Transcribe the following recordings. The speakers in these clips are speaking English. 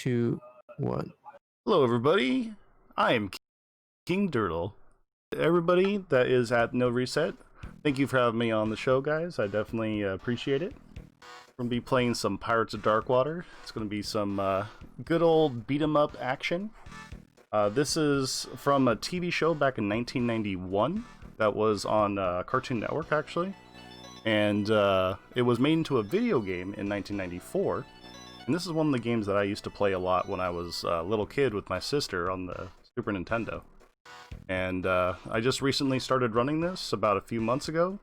2, 1. Hello, everybody. I am King Dirtle. Everybody that is at NoReset, thank you for having me on the show, guys. I definitely appreciate it. We're going to be playing some Pirates of Darkwater. It's going to be some good old beat-em-up action. This is from a TV show back in 1991 that was on Cartoon Network, actually. And it was made into a video game in 1994. And this is one of the games that I used to play a lot when I was a little kid with my sister on the Super Nintendo. And I just recently started running this about a few months ago.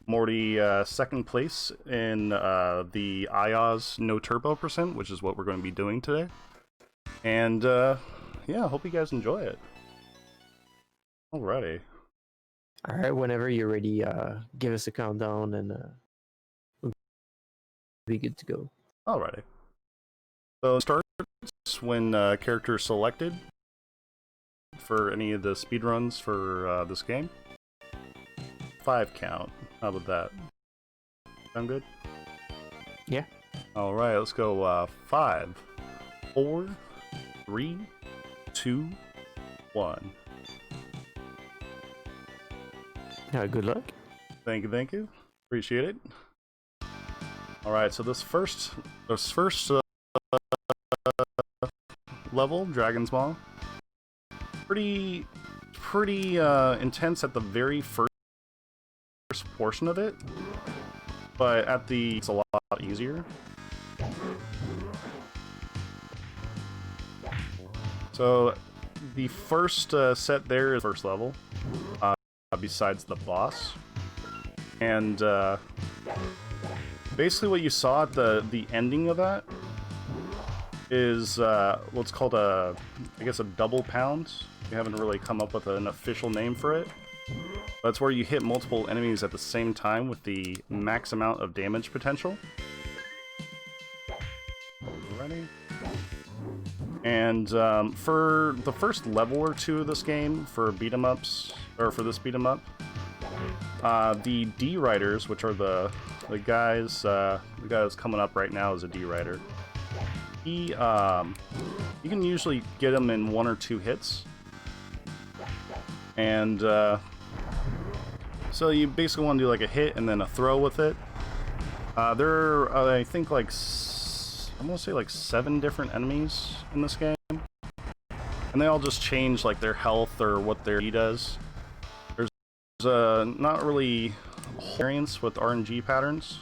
I'm already second place in the IOS No Turbo %, which is what we're going to be doing today. And yeah, hope you guys enjoy it. Alrighty. Alright, whenever you're ready, give us a countdown and we'll be good to go. Alrighty. So it starts when character is selected for any of the speedruns for this game. 5 count. How about that? Sound good? Yeah. Alright, let's go 5, 4, 3, 2, 1. Good luck. Thank you. Appreciate it. Alright, so this first level, Dragon's Maw, pretty intense at the very first portion of it, but at the it's a lot easier. So the first set there is first level, besides the boss, and basically what you saw at the ending of that is what's called I guess a double pound. We haven't really come up with an official name for it. That's where you hit multiple enemies at the same time with the max amount of damage potential. Ready? And for the first level or two of this game, for beat-em-ups, or for this beat-em-up, the D-Riders, which are the guys, the guy that's coming up right now is a D-Rider. You can usually get him in 1 or 2 hits, and so you basically want to do like a hit and then a throw with it. There are, I think, like I'm gonna say like 7 different enemies in this game, and they all just change like their health or what their E does. There's not really experience with RNG patterns.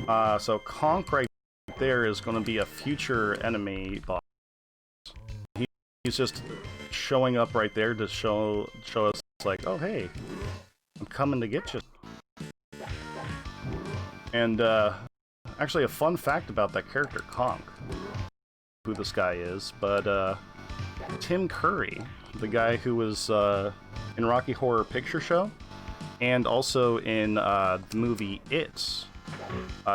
So Conk right there is going to be a future enemy boss. He's just showing up right there to show us like, oh hey, I'm coming to get you. And actually a fun fact about that character Conk, who this guy is, but Tim Curry, the guy who was in Rocky Horror Picture Show and also in the movie It,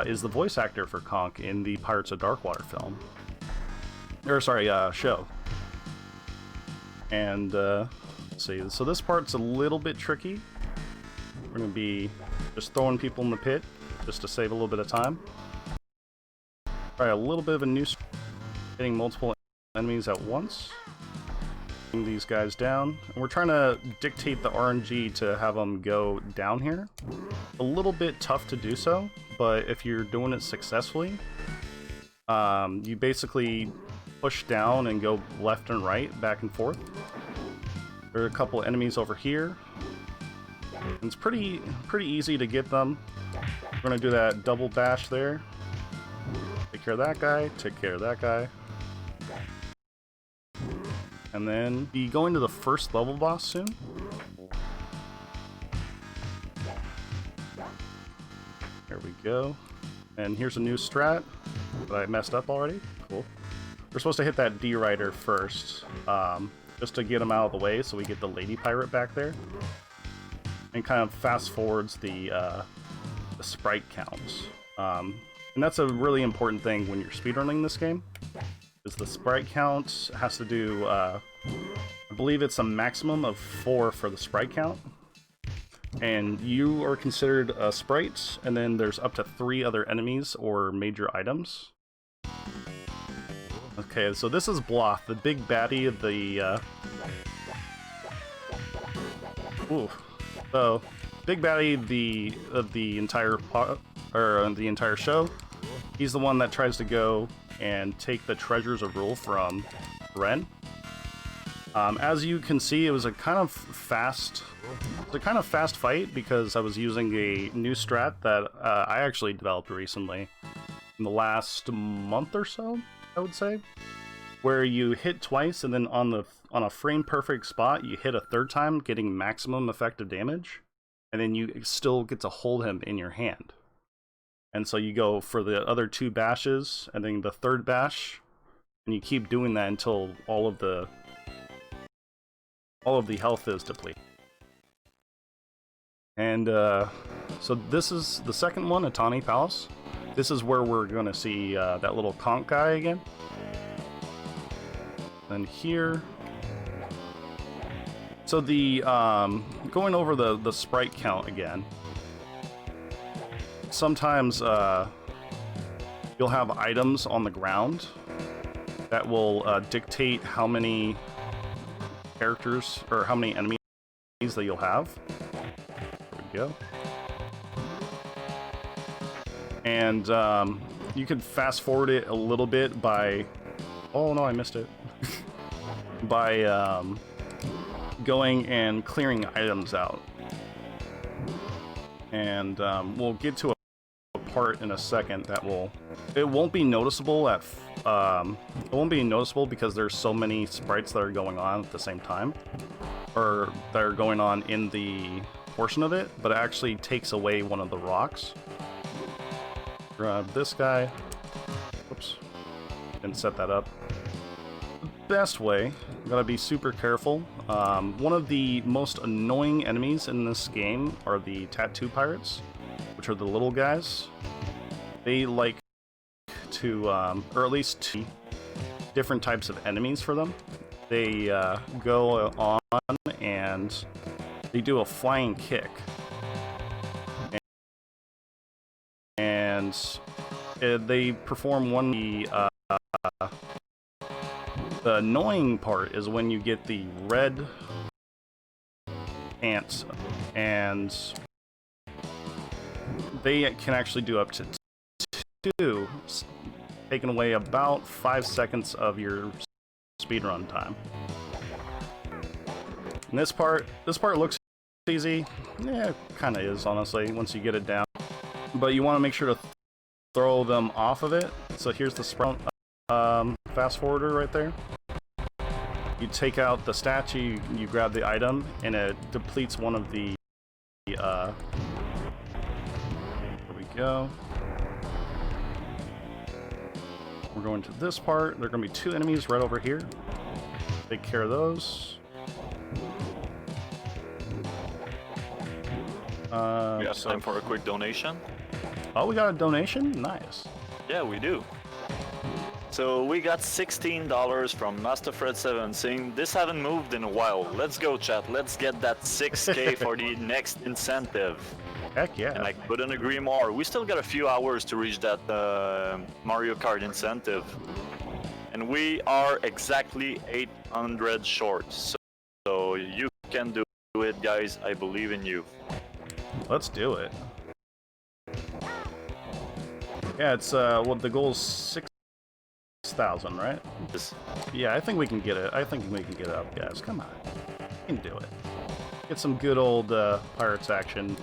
is the voice actor for Conk in the Pirates of Darkwater film. Or sorry, show. And let's see, so this part's a little bit tricky. We're gonna be just throwing people in the pit just to save a little bit of time. Try a little bit of a new hitting multiple enemies at once. These guys down, and we're trying to dictate the RNG to have them go down here. A little bit tough to do so, but if you're doing it successfully, you basically push down and go left and right, back and forth. There are a couple enemies over here, and it's pretty easy to get them. We're gonna do that double bash there. Take care of that guy, take care of that guy. And then be going to the first level boss soon. There we go. And here's a new strat that I messed up already. Cool. We're supposed to hit that D-Rider first, just to get him out of the way so we get the Lady Pirate back there. And kind of fast forwards the sprite counts. And that's a really important thing when you're speedrunning this game. Is the sprite count has to do, I believe it's a maximum of 4 for the sprite count. And you are considered a sprite, and then there's up to 3 other enemies or major items. Okay, so this is Bloth, the big baddie of the, Ooh. So, big baddie of the entire the entire show. He's the one that tries to go and take the treasures of rule from Ren. As you can see, it was a kind of fast fight because I was using a new strat that I actually developed recently in the last month or so, I would say, where you hit twice and then on a frame perfect spot you hit a third time, getting maximum effective damage, and then you still get to hold him in your hand. And so you go for the other 2 bashes and then the third bash, and you keep doing that until all of the health is depleted. And so this is the second one, Atani Palace. This is where we're going to see that little conch guy again. And here, so the going over the sprite count again. Sometimes you'll have items on the ground that will dictate how many characters or how many enemies that you'll have. There we go. And you can fast forward it a little bit by... Oh no, I missed it. By going and clearing items out. And we'll get to a part in a second that will... It won't be noticeable at... it won't be noticeable because there's so many sprites that are going on at the same time. Or that are going on in the portion of it, but it actually takes away one of the rocks. Grab this guy. Whoops. Didn't set that up. The best way, gotta be super careful. One of the most annoying enemies in this game are the tattoo pirates, which are the little guys. They like to, or at least 2 different types of enemies for them. They go on and they do a flying kick. And they perform one... The annoying part is when you get the red ants, and they can actually do up to 2, taking away about 5 seconds of your speedrun time. And this part looks easy. Yeah, it kind of is, honestly, once you get it down. But you want to make sure to throw them off of it. So here's the sprout fast forwarder right there. You take out the statue, you grab the item, and it depletes one of the... there we go. We're going to this part. There are going to be 2 enemies right over here. Take care of those. We have time for a quick donation. Oh, we got a donation? Nice. Yeah, we do. So we got $16 from Master Fred 7 saying, "This haven't moved in a while. Let's go, chat. Let's get that 6K for the next incentive." Heck yeah. And I couldn't agree more. We still got a few hours to reach that Mario Kart incentive. And we are exactly 800 short. So you can do it, guys. I believe in you. Let's do it. Yeah, it's well, the goal is 6,000, right? Yeah, I think we can get it. I think we can get it up, guys. Come on, we can do it. Get some good old Pirates action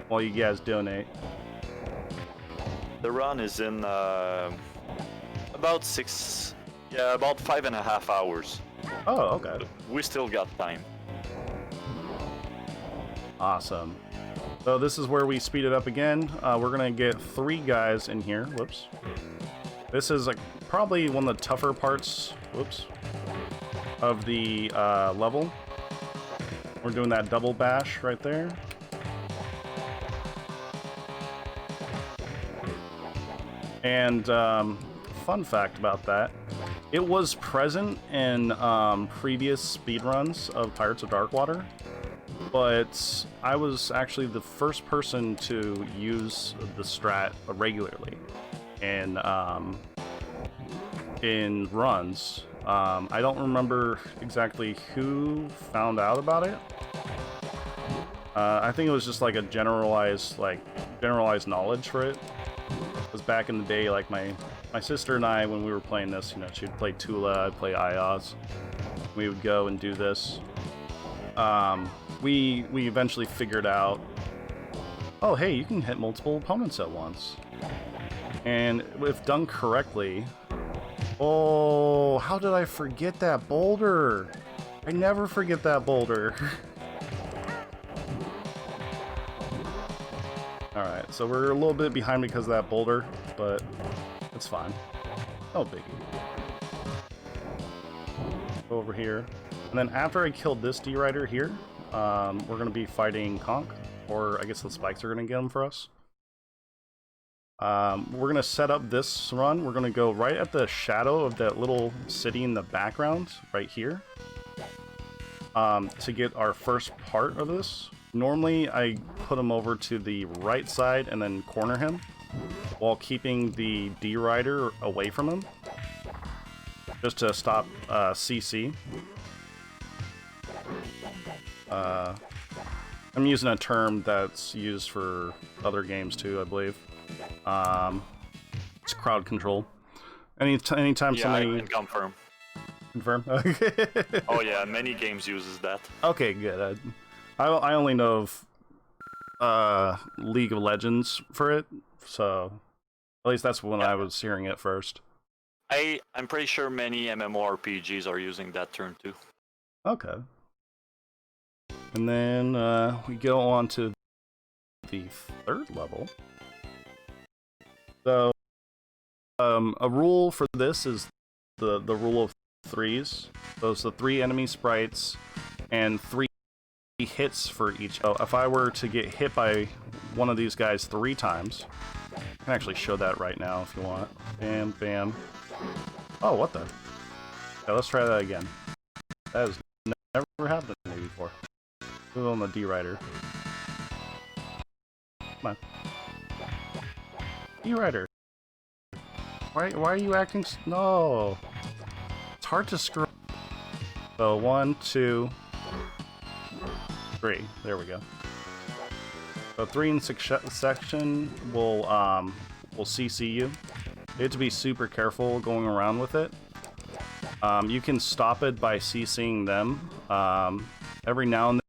while you guys donate. The run is in about about 5.5 hours. Oh, okay. We still got time. Awesome. So this is where we speed it up again. We're gonna get 3 guys in here. Whoops. This is like probably one of the tougher parts. Whoops. Of the level. We're doing that double bash right there. And fun fact about that, it was present in previous speedruns of Pirates of Darkwater, but I was actually the first person to use the strat regularly in runs. I don't remember exactly who found out about it. I think it was just like a generalized knowledge for it. Because back in the day, like my sister and I, when we were playing this, you know, she'd play Tula, I'd play Ios. We would go and do this. We eventually figured out, oh hey, you can hit multiple opponents at once. And if done correctly, oh, how did I forget that boulder? I never forget that boulder. Alright, so we're a little bit behind because of that boulder, but it's fine. No biggie. Go over here. And then after I killed this D-Rider here, we're going to be fighting Conk, or I guess the spikes are going to get him for us. We're going to set up this run. We're going to go right at the shadow of that little city in the background, right here, to get our first part of this. Normally, I put him over to the right side and then corner him, while keeping the D-Rider away from him, just to stop CC. I'm using a term that's used for other games too, I believe. It's crowd control. Anytime somebody... I can confirm. Confirm? Oh yeah, many games uses that. Okay, good. I only know of League of Legends for it, so at least that's when I was hearing it first. I'm pretty sure many MMORPGs are using that term too. Okay. And then we go on to the third level. So a rule for this is the rule of threes. So it's the 3 enemy sprites and 3 hits for each. So if I were to get hit by one of these guys 3 times, I can actually show that right now if you want. Bam, bam. Oh, what the? Yeah, let's try that again. That has never happened to me before. Move on the D-Rider. Come on. D-Rider. Why are you acting no? It's hard to scroll. So 1, 2, 3. There we go. So 3 in section will CC you. You have to be super careful going around with it. You can stop it by CCing them. Every now and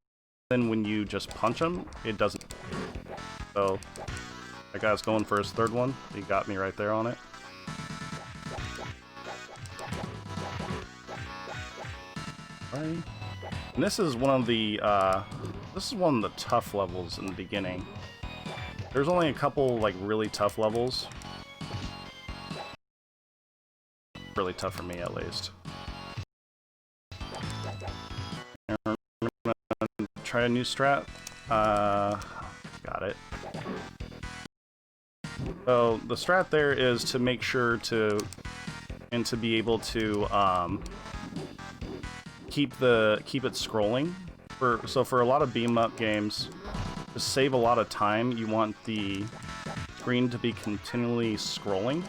then when you just punch them, it doesn't. So that guy's going for his third one. He got me right there on it. Right. And this is one of the tough levels in the beginning. There's only a couple like really tough levels. Really tough for me, at least. And we're gonna try a new strat. Got it. So the strat there is to make sure to be able to keep it scrolling. So for a lot of beam up games, to save a lot of time, you want the screen to be continually scrolling.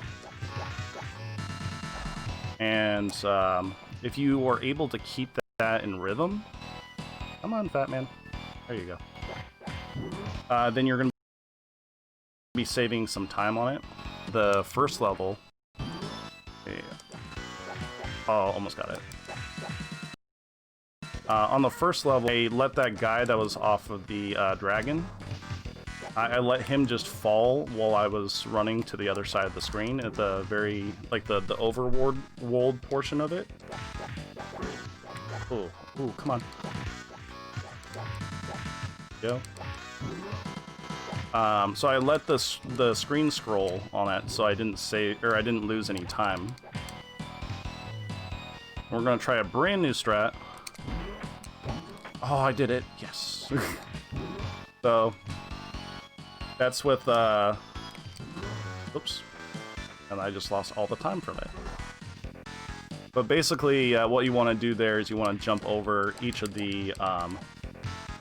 And if you are able to keep that in rhythm, come on, fat man, there you go. Then you're gonna be saving some time on it. The first level, yeah. Oh, almost got it. On the first level, I let that guy that was off of the dragon, I let him just fall while I was running to the other side of the screen at the very, like the overworld portion of it. Ooh, ooh, come on. Go. So I let the screen scroll on it, so I didn't lose any time. We're gonna try a brand new strat. Oh, I did it! Yes. So that's with oops, and I just lost all the time from it. But basically, what you want to do there is you want to jump over each of the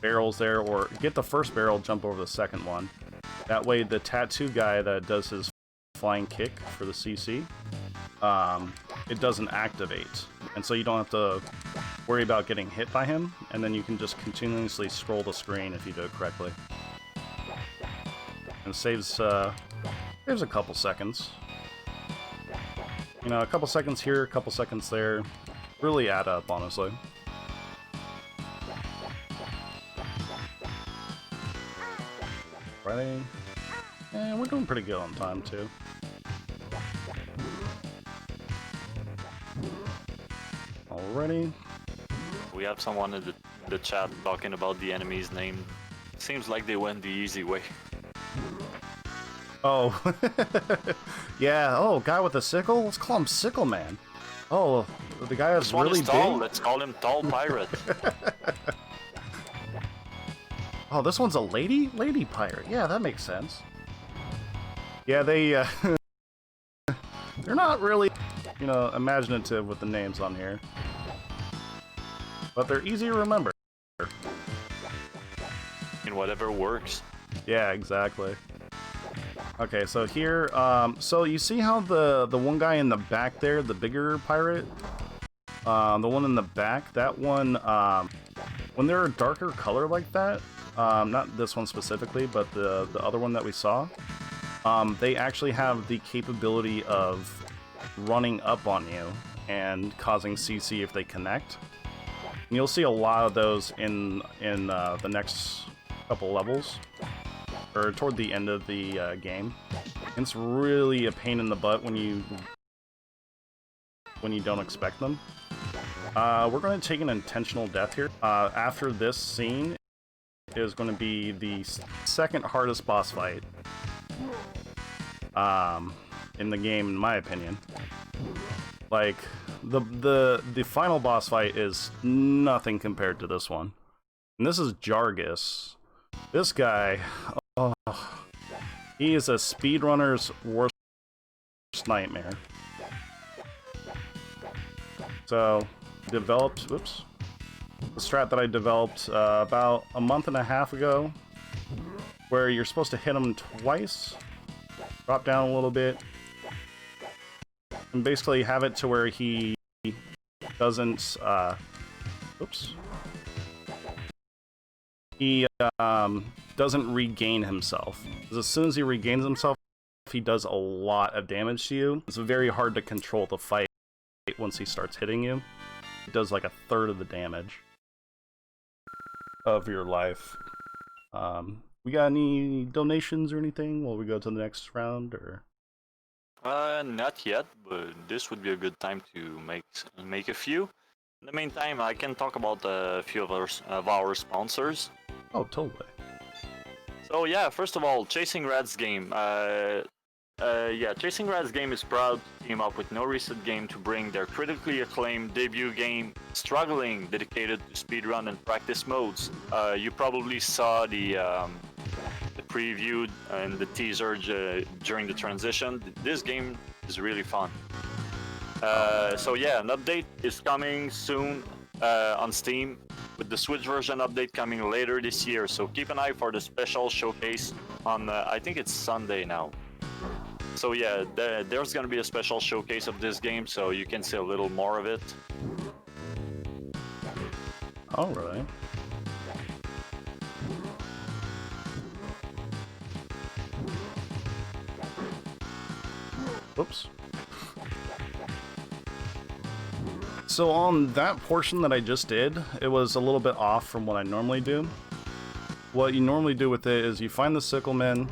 barrels there, or get the first barrel, jump over the second one. That way, the tattoo guy that does his flying kick for the CC, it doesn't activate. And so you don't have to worry about getting hit by him, and then you can just continuously scroll the screen if you do it correctly. And it saves a couple seconds. You know, a couple seconds here, a couple seconds there. Really add up, honestly. Ready? And we're doing pretty good on time, too. Alrighty. We have someone in the chat talking about the enemy's name. Seems like they went the easy way. Oh. Yeah, oh, guy with a sickle? Let's call him Sickle Man. Oh, the guy is This one really is tall. big? Let's call him Tall Pirate. Oh, this one's a lady? Lady pirate. Yeah, that makes sense. Yeah, they, they're not really, you know, imaginative with the names on here. But they're easy to remember. In whatever works. Yeah, exactly. Okay, so here, so you see how the one guy in the back there, the bigger pirate, the one in the back, that one, when they're a darker color like that, not this one specifically, but the other one that we saw, they actually have the capability of running up on you and causing CC if they connect. And you'll see a lot of those in the next couple levels, or toward the end of the game. And it's really a pain in the butt when you don't expect them. We're going to take an intentional death here. After this scene is going to be the second hardest boss fight in the game, in my opinion. Like, the final boss fight is nothing compared to this one. And this is Jargus. This guy, oh, he is a speedrunner's worst nightmare. So, developed, whoops, the strat that I developed about a month and a half ago, where you're supposed to hit him twice, drop down a little bit, and basically have it to where he doesn't, oops, he doesn't regain himself. Because as soon as he regains himself, he does a lot of damage to you. It's very hard to control the fight once he starts hitting you. It does like a third of the damage of your life. We got any donations or anything while we go to the next round, or? Not yet, but this would be a good time to make a few. In the meantime, I can talk about a few of our sponsors. Oh, totally. So yeah, first of all, Chasing Rad's game. Yeah, Chasing Rad's game is proud to team up with NoReset game to bring their critically acclaimed debut game, Struggling, dedicated to speedrun and practice modes. You probably saw the preview and the teaser during the transition. This game is really fun. So yeah, an update is coming soon on Steam, with the Switch version update coming later this year. So keep an eye for the special showcase on, I think it's Sunday now. So yeah, there's gonna be a special showcase of this game, so you can see a little more of it. Alright. Whoops. So on that portion that I just did, it was a little bit off from what I normally do. What you normally do with it is you find the sicklemen,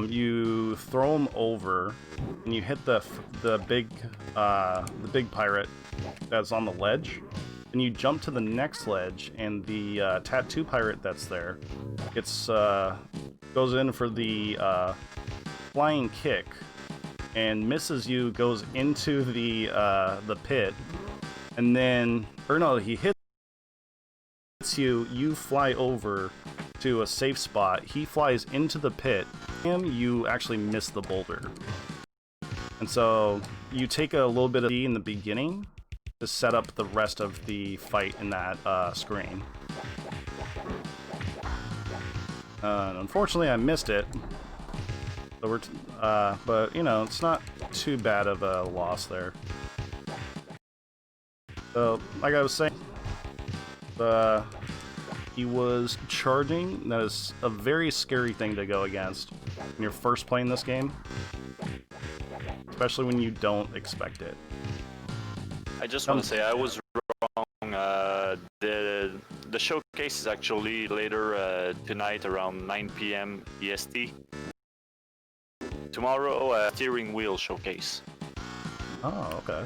you throw them over, and you hit the big pirate that's on the ledge, and you jump to the next ledge, and the tattoo pirate that's there goes in for the flying kick and misses you, goes into the pit, and then, or no, he hits you, you fly over to a safe spot, he flies into the pit, and you actually miss the boulder. And so you take a little bit of D in the beginning to set up the rest of the fight in that screen. Unfortunately, I missed it. So we're, but you know, it's not too bad of a loss there. So, like I was saying, he was charging. That is a very scary thing to go against when you're first playing this game, especially when you don't expect it. I just want to say I was wrong. The showcase is actually later tonight around 9 p.m. EST. Tomorrow, steering wheel showcase. Oh, okay.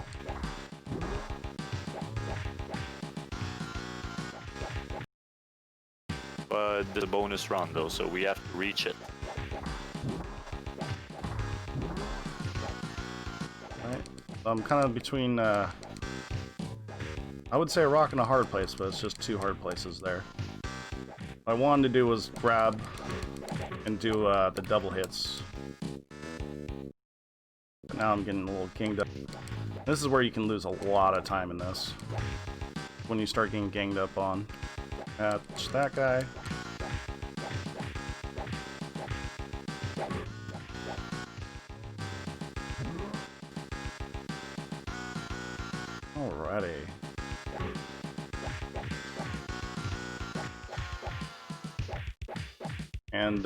But the bonus round though, so we have to reach it. Alright. I'm kind of between, I would say a rock and a hard place, but it's just two hard places there. What I wanted to do was grab and do the double hits. But now I'm getting a little ganged up. This is where you can lose a lot of time in this. When you start getting ganged up on. That's that guy. Alrighty. And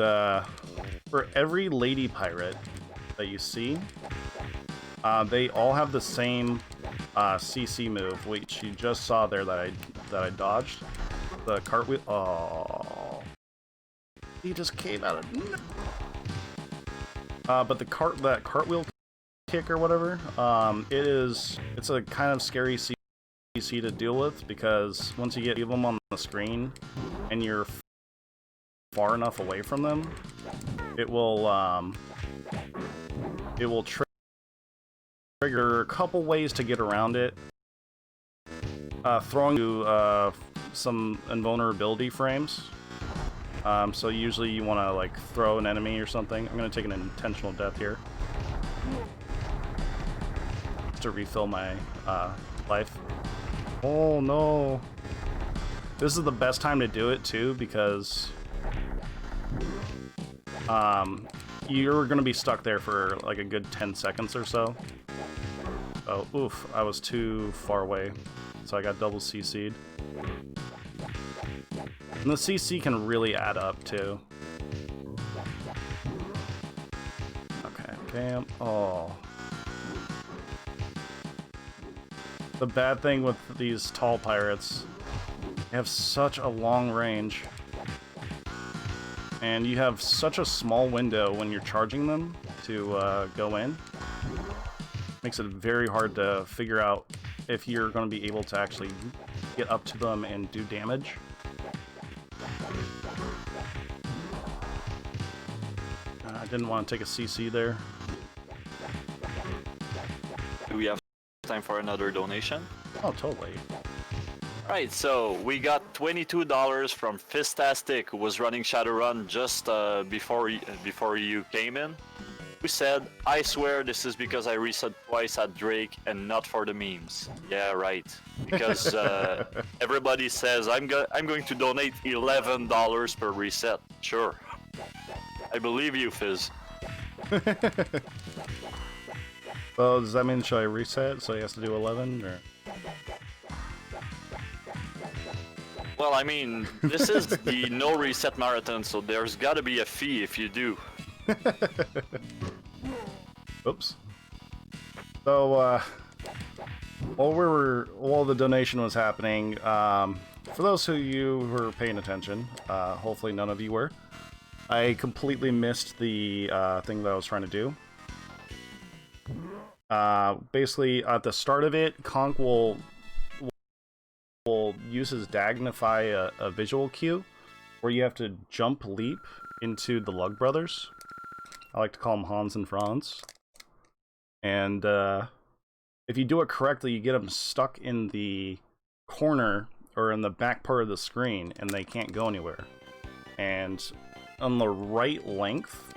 for every lady pirate that you see, they all have the same CC move, which you just saw there that I dodged. The cartwheel. Oh, he just came out of. But that cartwheel kick or whatever, it's a kind of scary CC to deal with, because once you get them on the screen and you're far enough away from them, it will trigger a couple ways to get around it. Throwing you some invulnerability frames. So usually you want to like throw an enemy or something. I'm gonna take an intentional death here to refill my life. Oh no! This is the best time to do it too, because you're gonna be stuck there for like a good 10 seconds or so. Oh, oof! I was too far away, so I got double CC'd. And the CC can really add up too. Okay, bam. Oh. The bad thing with these tall pirates, they have such a long range. And you have such a small window when you're charging them to go in. Makes it very hard to figure out if you're going to be able to actually get up to them and do damage. I didn't want to take a CC there. Do we have time for another donation? Oh, totally. Alright, so we got $22 from Fistastic, who was running Shadowrun just before you came in. Who said, "I swear this is because I reset twice at Drake and not for the memes." Yeah, right. Because everybody says I'm going to donate $11 per reset. Sure. I believe you, Fizz. Well, does that mean should I reset so he has to do 11 or? Well, I mean, this is the no reset marathon, so there's got to be a fee if you do. Oops. So, while the donation was happening, for those of you who were paying attention, hopefully none of you were, I completely missed the thing that I was trying to do. Basically, at the start of it, Conk will use his Dagnify a visual cue, where you have to jump leap into the Lug Brothers. I like to call them Hans and Franz. And if you do it correctly, you get them stuck in the corner or in the back part of the screen, and they can't go anywhere. And on the right length,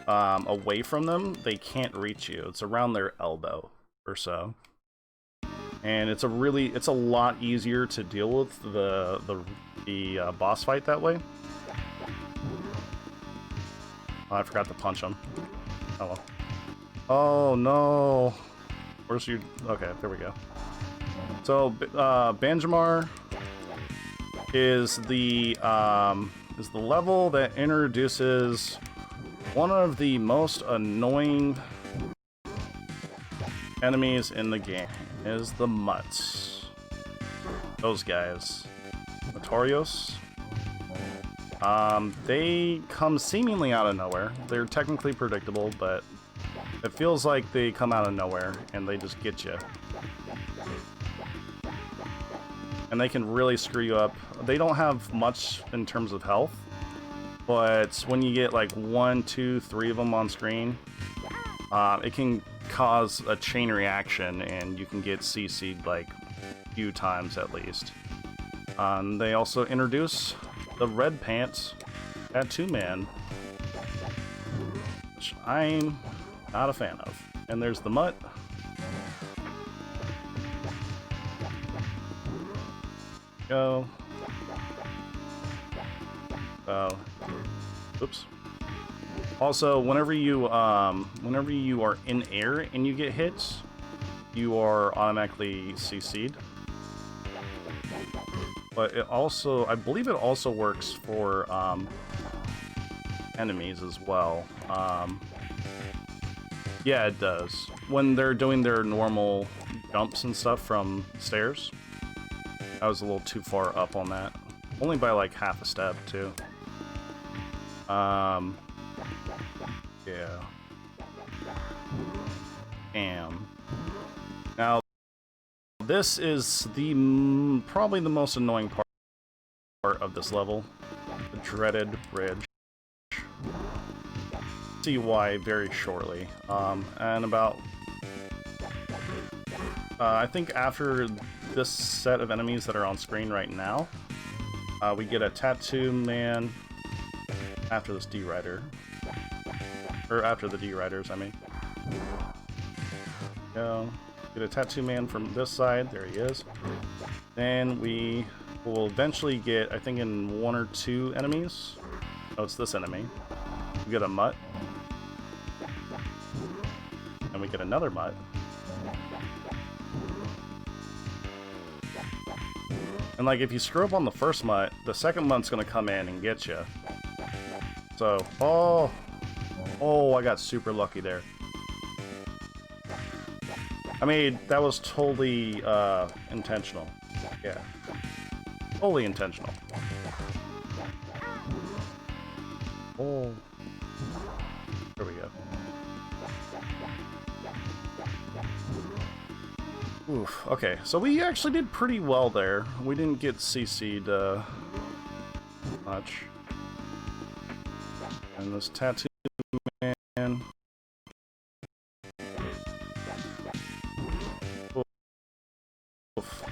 away from them, they can't reach you. It's around their elbow or so. And it's a lot easier to deal with the boss fight that way. Oh, I forgot to punch him. Oh well. Oh no. Where's your... Okay, there we go. So, Banjamar is the level that introduces one of the most annoying enemies in the game. Is the mutts. Those guys. Notorious. They come seemingly out of nowhere. They're technically predictable, but it feels like they come out of nowhere and they just get you. And they can really screw you up. They don't have much in terms of health, but when you get like 1, 2, 3 of them on screen, it can cause a chain reaction and you can get CC'd like a few times at least. They also introduce the Red Pants Tattoo Man, which I'm not a fan of. And there's the Mutt. Go. Oops. Also, whenever you are in air and you get hits, you are automatically CC'd. But it also, I believe it also works for enemies as well. Yeah, it does. When they're doing their normal jumps and stuff from stairs. I was a little too far up on that. Only by like half a step, too. Yeah. Damn. Now, this is the probably the most annoying part of this level. The dreaded bridge. See why very shortly. And about... I think after this set of enemies that are on screen right now, we get a Tattoo Man after this D-Rider. Or after the D-Riders, I mean. Go. Get a Tattoo Man from this side. There he is. Then we will eventually get, I think in 1 or 2 enemies. Oh, it's this enemy. We get a Mutt. And we get another Mutt. And like, if you screw up on the first Mutt, the second Mutt's gonna come in and get you. So, oh, I got super lucky there. I mean, that was totally intentional. Yeah, totally intentional. Oh, there we go. Oof, okay, so we actually did pretty well there. We didn't get CC'd much. And this Tattoo Man... Oof.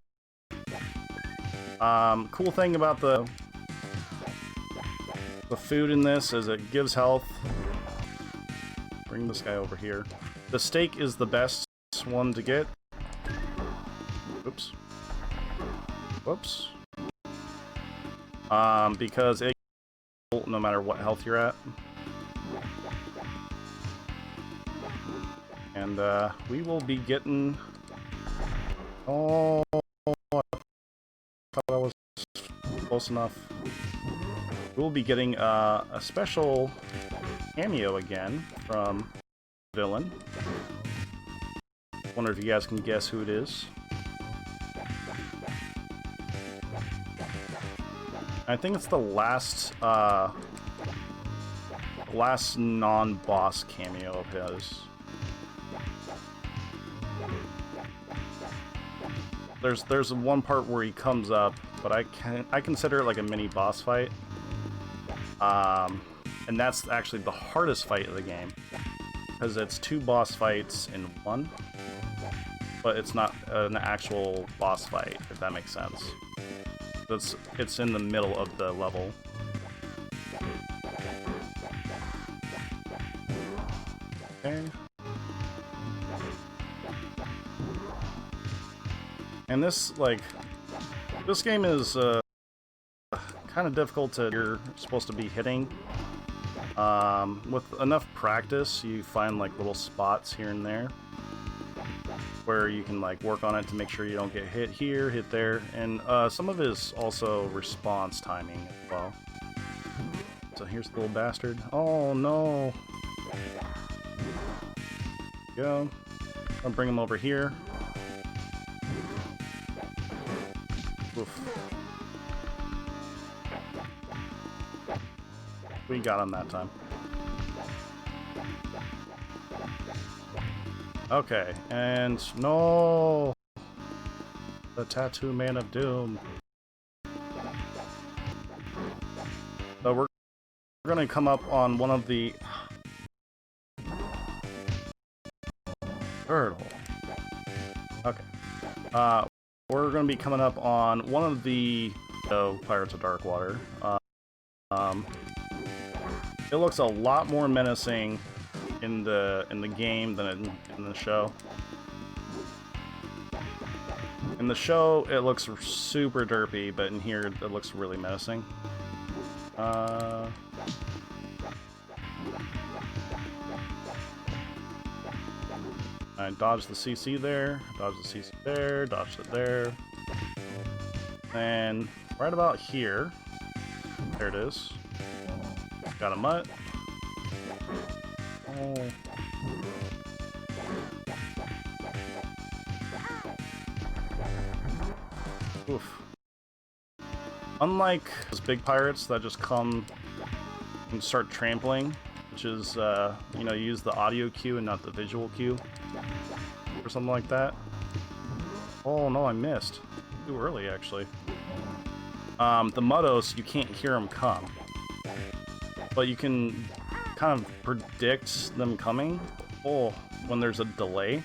Cool thing about the food in this is it gives health. Bring this guy over here. The steak is the best one to get. Oops. Whoops. Because it no matter what health you're at. And we will be getting... Oh, I thought I was close enough. We'll be getting a special cameo again from villain. Wonder if you guys can guess who it is. I think it's the last non-boss cameo of his. There's one part where he comes up, but I consider it like a mini boss fight. And that's actually the hardest fight of the game, because it's 2 boss fights in one, but it's not an actual boss fight, if that makes sense. It's in the middle of the level. Okay. And this game is kind of difficult to... You're supposed to be hitting With enough practice, you find like little spots here and there where you can like work on it to make sure you don't get hit here, hit there, and some of it is also response timing as well. So here's the little bastard. Oh no! Go. I'll bring him over here. Oof. We got him that time. Okay, and no! The Tattoo Man of Doom. So we're gonna come up on one of the... Turtle. Okay. We're gonna be coming up on one of the Pirates of Darkwater. It looks a lot more menacing in the game than in the show. In the show, it looks super derpy, but in here, it looks really menacing. I dodged the CC there, dodged the CC there, dodged it there. And right about here, there it is. Got a mutt. Oh. Oof. Unlike those big pirates that just come and start trampling, which is, you know, use the audio cue and not the visual cue, or something like that. Oh no, I missed. Too early, actually. The Muddos, you can't hear them come, but you can kind of predict them coming. Oh, when there's a delay.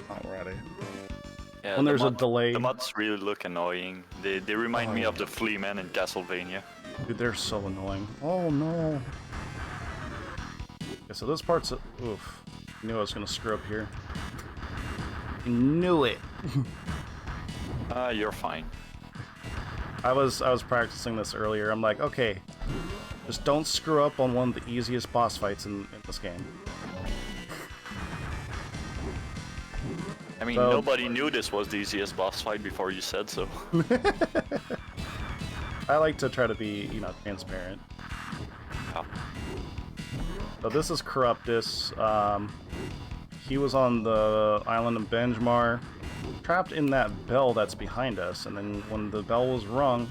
Alrighty. Yeah, when there's a delay. The mods really look annoying. They remind me of the Flea Man in Castlevania. Dude, they're so annoying. Oh no. Okay, so this part's... Oof. I knew I was gonna screw up here. I knew it! You're fine. I was practicing this earlier. I'm like, okay, just don't screw up on one of the easiest boss fights in this game. I mean, nobody knew this was the easiest boss fight before you said so. I like to try to be, you know, transparent. Oh. So this is Corruptus. He was on the island of Benjmar, trapped in that bell that's behind us, and then when the bell was rung,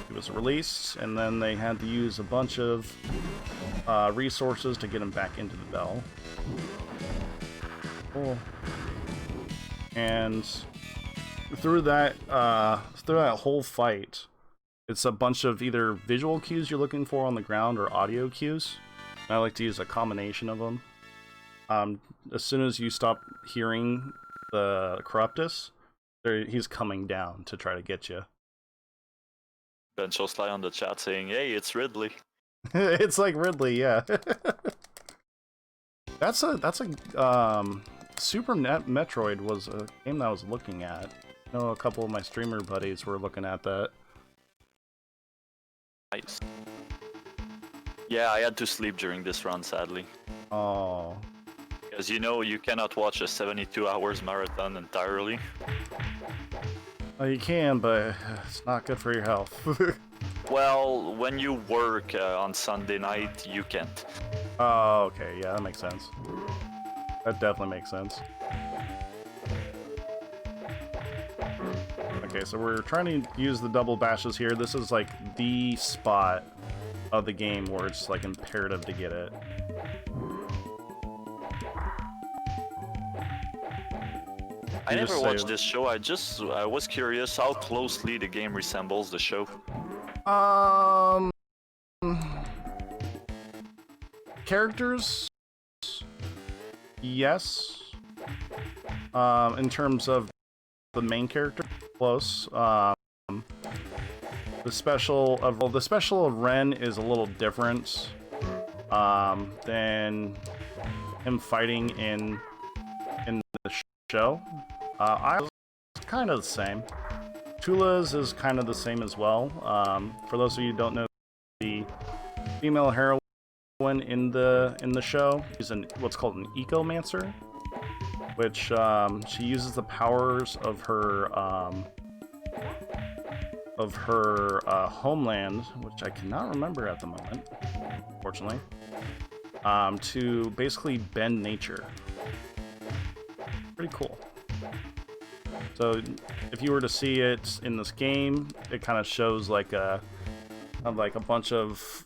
he was released, and then they had to use a bunch of resources to get him back into the bell. Cool. And through that whole fight, it's a bunch of either visual cues you're looking for on the ground or audio cues. And I like to use a combination of them. As soon as you stop hearing the Corruptus, he's coming down to try to get you. Ben Sly on the chat saying, "Hey, it's Ridley." It's like Ridley, yeah. That's a Super Metroid was a game that I was looking at. I know a couple of my streamer buddies were looking at that. Nice. Yeah, I had to sleep during this run, sadly. Oh. Because you know you cannot watch a 72 hours marathon entirely. Oh, you can, but it's not good for your health. Well, when you work on Sunday night, you can't. Oh, okay, yeah, that makes sense. That definitely makes sense. Okay, so we're trying to use the double bashes here. This is like the spot of the game where it's like imperative to get it. I never watched this show. I was curious how closely the game resembles the show. Characters? Yes. In terms of the main character, close. The special of Ren is a little different than him fighting in the show. I was kind of the same. Tula's is kind of the same as well. For those of you who don't know, the female heroine in the show is what's called an ecomancer, which she uses the powers of her homeland, which I cannot remember at the moment, unfortunately, to basically bend nature. Pretty cool. So if you were to see it in this game, it kind of shows like a bunch of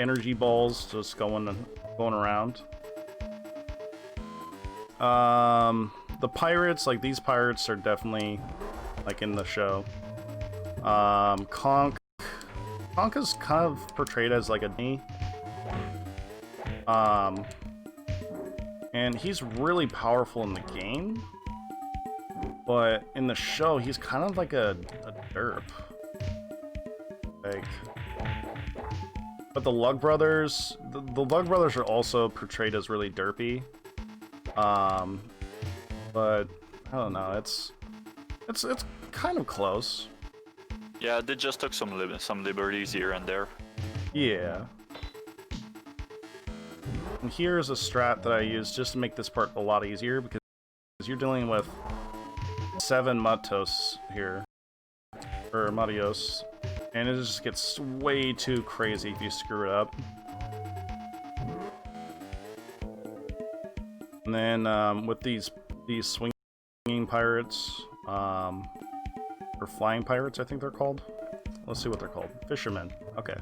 energy balls just going around. The pirates, like these pirates, are definitely like in the show. Conk is kind of portrayed as like a knee. And he's really powerful in the game, but in the show he's kind of like a derp. Like, but the Lug Brothers, the Lug Brothers are also portrayed as really derpy. But I don't know, it's kind of close. Yeah, they just took some liberties here and there. Yeah. And here's a strat that I use just to make this part a lot easier, because you're dealing with 7 Matos here, or Marios, and it just gets way too crazy if you screw it up. And then with these swinging pirates, or flying pirates, I think they're called. Let's see what they're called. Fishermen. Okay.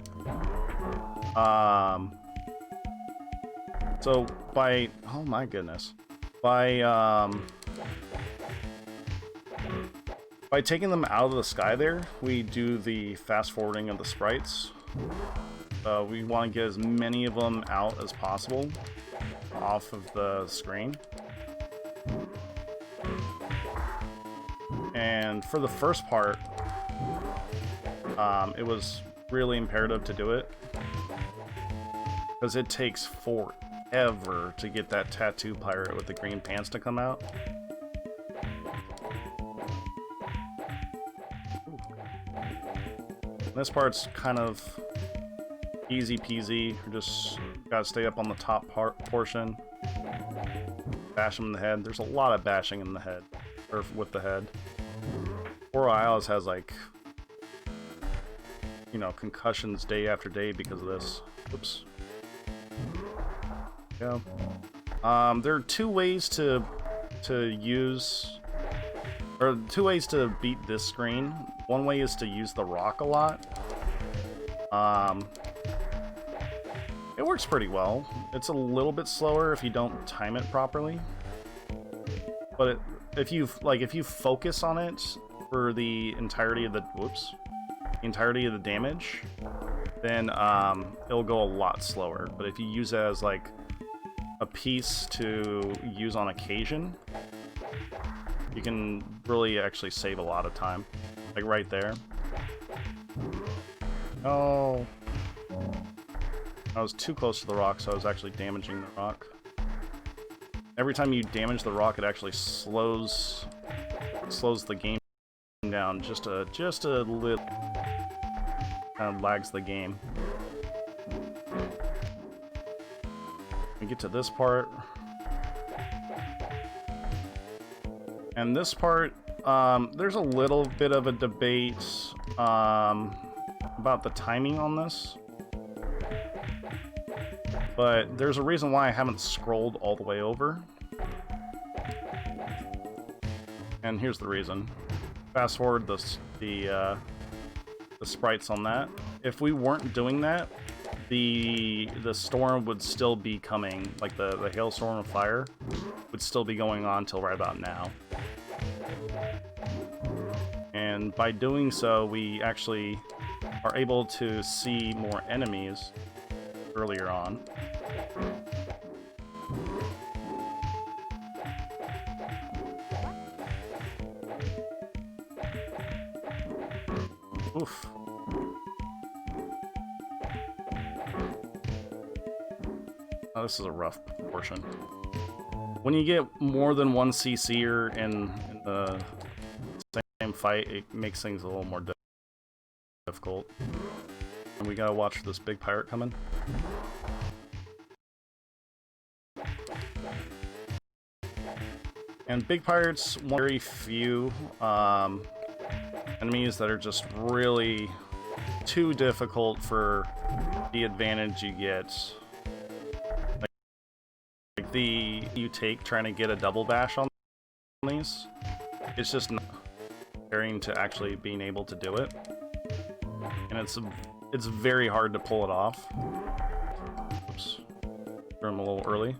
So by, oh my goodness, by taking them out of the sky there, we do the fast forwarding of the sprites. We want to get as many of them out as possible off of the screen. And for the first part, it was really imperative to do it, because it takes forever to get that tattoo pirate with the green pants to come out. This part's kind of easy peasy. You just gotta stay up on the top portion. Bash him in the head. There's a lot of bashing in the head, or with the head. Poor Isles has, like, you know, concussions day after day because of this. Oops. Yeah. There are 2 ways to use, or 2 ways to beat this screen. One way is to use the rock a lot. It works pretty well. It's a little bit slower if you don't time it properly. But if you focus on it for the entirety of the damage, then it'll go a lot slower. But if you use it as like a piece to use on occasion, you can really actually save a lot of time. Like right there. Oh, I was too close to the rock, so I was actually damaging the rock. Every time you damage the rock, it actually slows the game down just a little. Kind of lags the game. We get to this part, and this part, there's a little bit of a debate about the timing on this, but there's a reason why I haven't scrolled all the way over, and here's the reason. Fast forward the sprites on that. If we weren't doing that, the storm would still be coming, like the hailstorm of fire would still be going on till right about now. And by doing so, we actually are able to see more enemies earlier on. Oof. Oh, this is a rough portion. When you get more than one CC'er in the same fight, it makes things a little more difficult. And we gotta watch for this big pirate coming. And big pirates want very few enemies that are just really too difficult for the advantage you get. Like the you take trying to get a double bash on these. It's just not comparing to actually being able to do it. And it's very hard to pull it off. Oops. Threw him a little early.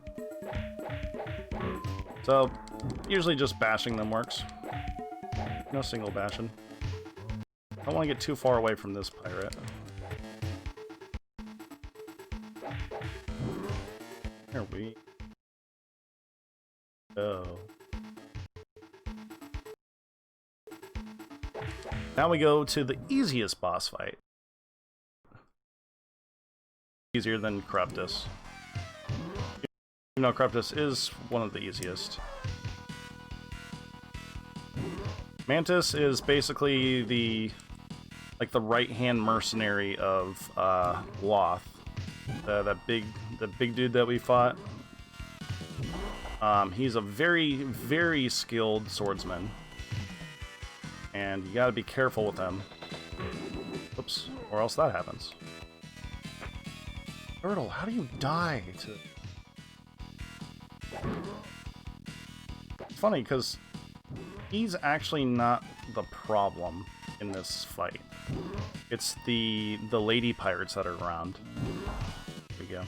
So usually just bashing them works. No single bashing. I don't want to get too far away from this pirate. There we go. Now we go to the easiest boss fight. Easier than Corruptus. Even though Corruptus is one of the easiest. Mantis is basically the right-hand mercenary of Loth. That big dude that we fought. He's a very, very skilled swordsman. And you gotta be careful with him. Oops, or else that happens. Turtle, how do you die to... It's funny, because he's actually not the problem in this fight. It's the lady pirates that are around. There we go.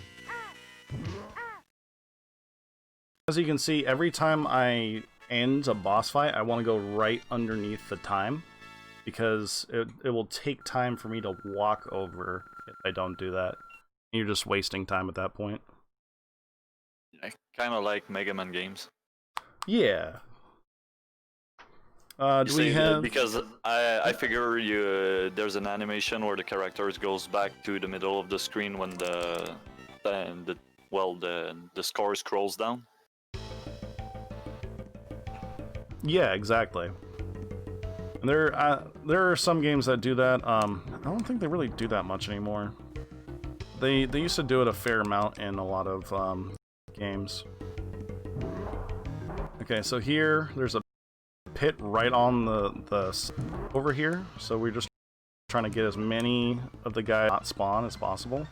As you can see, every time I end a boss fight, I want to go right underneath the time, because it will take time for me to walk over if I don't do that. You're just wasting time at that point. I kind of like Mega Man games. Yeah. Do we have... Because I figure you there's an animation where the characters goes back to the middle of the screen when the score scrolls down. Yeah, exactly. And there are some games that do that. I don't think they really do that much anymore. They used to do it a fair amount in a lot of games. Okay, so here there's a pit right on the over here, so we're just trying to get as many of the guys not spawn as possible,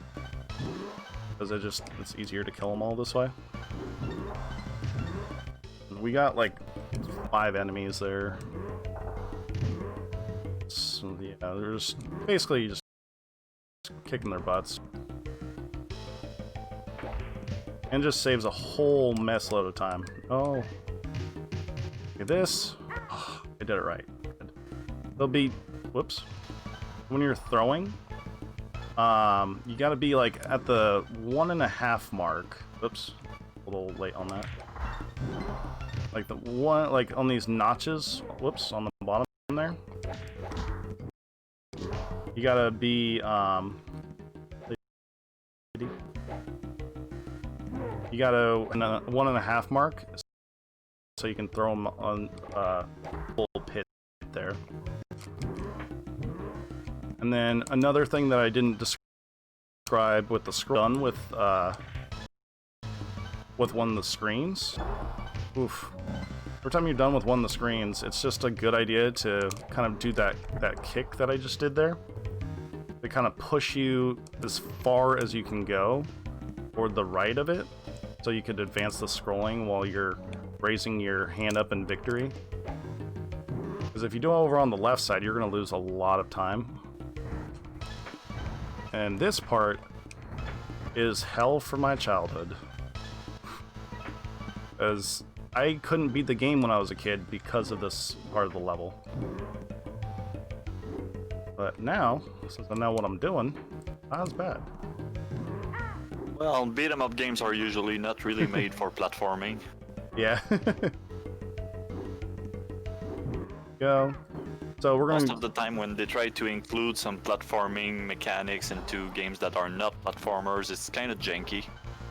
because it's easier to kill them all this way. We got like 5 enemies there. So, yeah, they're just basically just kicking their butts. And just saves a whole mess load of time. Oh. Look at this. Oh, I did it right. They'll be... Whoops. When you're throwing, you gotta be like at the 1.5 mark. Oops. A little late on that. Like the one, like on these notches. Whoops, on the bottom there. You gotta be, you gotta 1.5 mark, so you can throw them on full pit there. And then another thing that I didn't describe with the scroll done with one of the screens. Oof. Every time you're done with one of the screens, it's just a good idea to kind of do that kick that I just did there. To kind of push you as far as you can go toward the right of it, so you could advance the scrolling while you're raising your hand up in victory. Because if you do it over on the left side, you're going to lose a lot of time. And this part is hell for my childhood. As I couldn't beat the game when I was a kid because of this part of the level. But now, since I know what I'm doing, not as bad. Well, beat 'em up games are usually not really made for platforming. Yeah. Go. So we're going Most of the time when they try to include some platforming mechanics into games that are not platformers, it's kind of janky.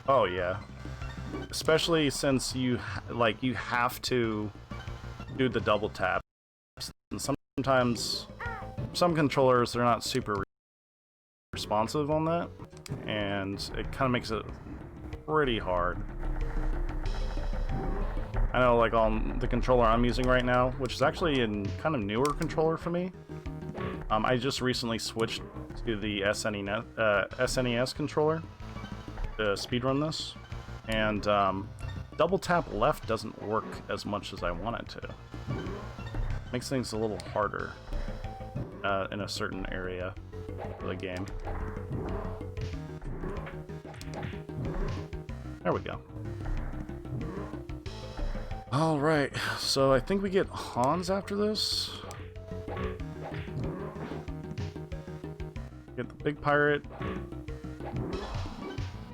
Oh yeah. Especially since you have to do the double taps. And sometimes some controllers, they're not super responsive on that, and it kind of makes it pretty hard. I know, like on the controller I'm using right now, which is actually a kind of newer controller for me. I just recently switched to the SNES controller to speedrun this, and double tap left doesn't work as much as I want it to. Makes things a little harder in a certain area of the game. There we go. Alright, so I think we get Hans after this. Get the big pirate.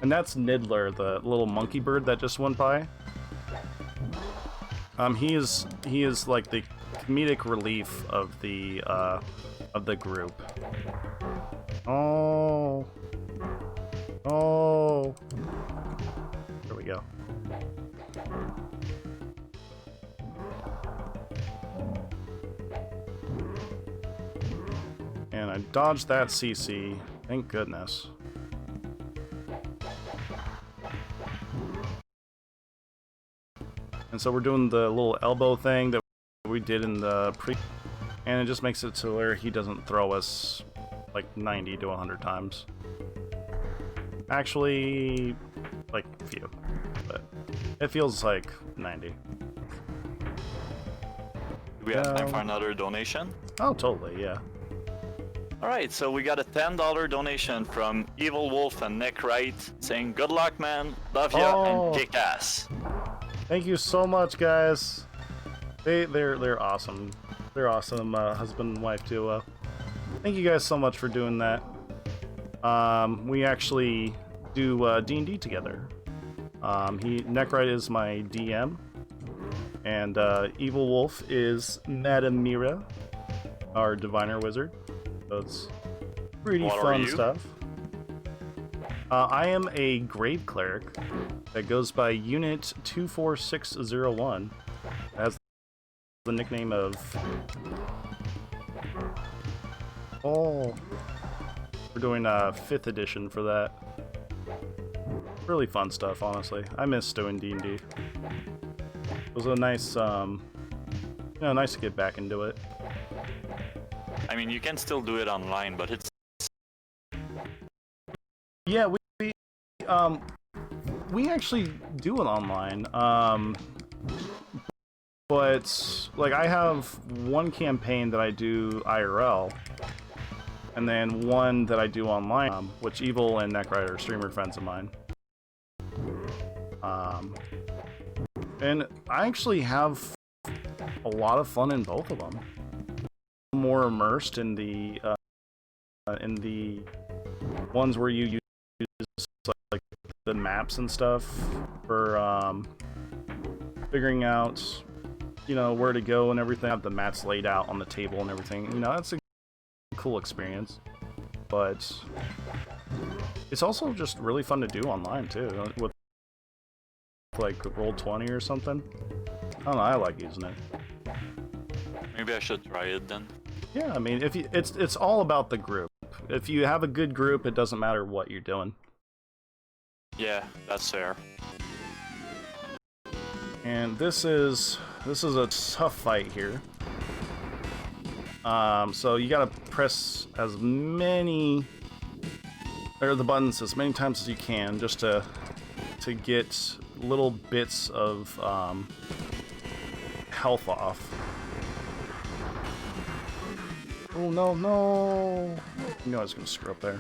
And that's Niddler, the little monkey bird that just went by. He is like the comedic relief of the group. Oh. Oh. There we go. And I dodged that CC. Thank goodness. And so we're doing the little elbow thing that we did in the pre, and it just makes it to where he doesn't throw us like 90 to 100 times. Actually, like a few, but it feels like 90. Do we have time for another donation? Oh, totally, yeah. Alright, so we got a $10 donation from Evil Wolf and Nick Wright saying, "Good luck, man. Love ya and kick ass." Thank you so much, guys. They're awesome. They're awesome husband and wife duo. Thank you guys so much for doing that. We actually do D&D together. Neckrite is my DM, and Evil Wolf is Madame Mira, our diviner wizard. So it's pretty fun stuff. I am a grave cleric that goes by Unit 24601. It has the nickname of... Oh, we're doing 5th edition for that. Really fun stuff, honestly. I miss doing D&D. It was a nice, nice to get back into it. I mean, you can still do it online, but it's... Yeah, we actually do it online. But like I have one campaign that I do IRL, and then one that I do online, which Evil and Neckrite are streamer friends of mine. And I actually have a lot of fun in both of them. More immersed in the ones where you use like the maps and stuff for figuring out, where to go and everything. Have the maps laid out on the table and everything. That's a cool experience. But it's also just really fun to do online too, with like Roll20 or something. I don't know. I like using it. Maybe I should try it then. Yeah, I mean, it's all about the group. If you have a good group, it doesn't matter what you're doing. Yeah, that's fair. And this is a tough fight here. So you gotta press as many the buttons as many times as you can, just to get little bits of health off. Oh no, no! You know I was gonna screw up there.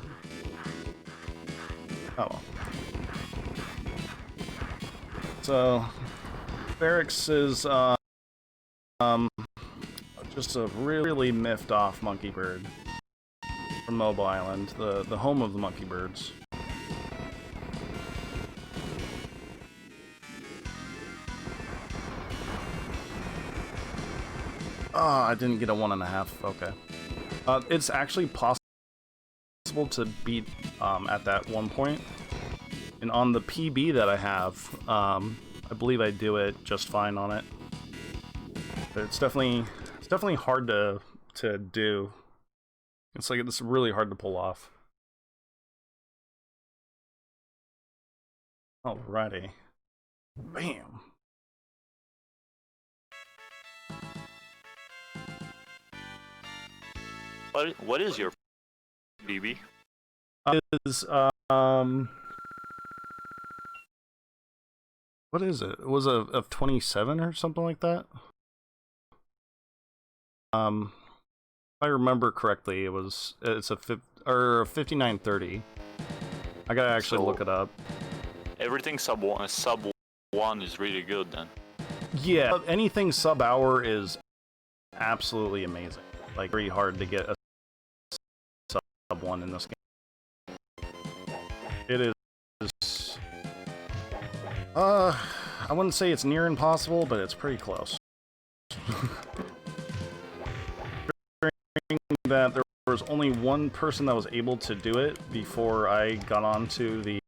Oh well. So, Barracks is just a really miffed off monkey bird from Mobile Island, the home of the monkey birds. Ah, I didn't get a 1.5. Okay. It's actually possible to beat at that one point. And on the PB that I have, I believe I do it just fine on it. But it's definitely hard to to do. It's like it's really hard to pull off. Alrighty. Bam. What is your BB? Is what is it? It was a 27 or something like that. If I remember correctly, it's a 5930. I gotta actually look it up. Everything sub one is really good then. Yeah, anything sub hour is absolutely amazing. Like very hard to get a sub one in this game. It is. I wouldn't say it's near impossible, but it's pretty close. That there was only one person that was able to do it before I got onto the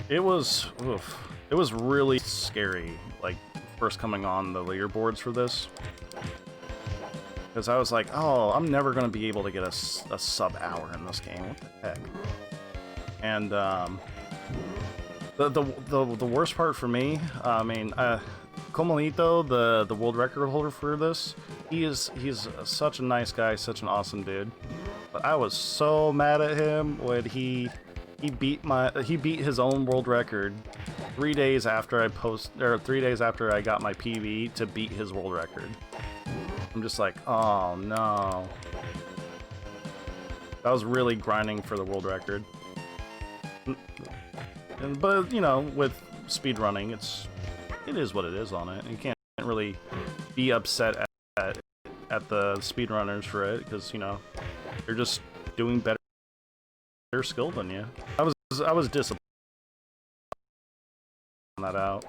it was really scary, like first coming on the leaderboards for this, because I was like, oh, I'm never gonna be able to get a sub hour in this game. What the heck? And the worst part for me, I mean, Comalito, the world record holder for this, he's such a nice guy, such an awesome dude. But I was so mad at him when he beat his own world record 3 days after I 3 days after I got my PB to beat his world record. I'm just like, oh no. I was really grinding for the world record. But you know, with speedrunning, it is what it is on it. You can't really be upset at the speedrunners for it, because you know they're just doing better skill than you. I was disappointed on that out.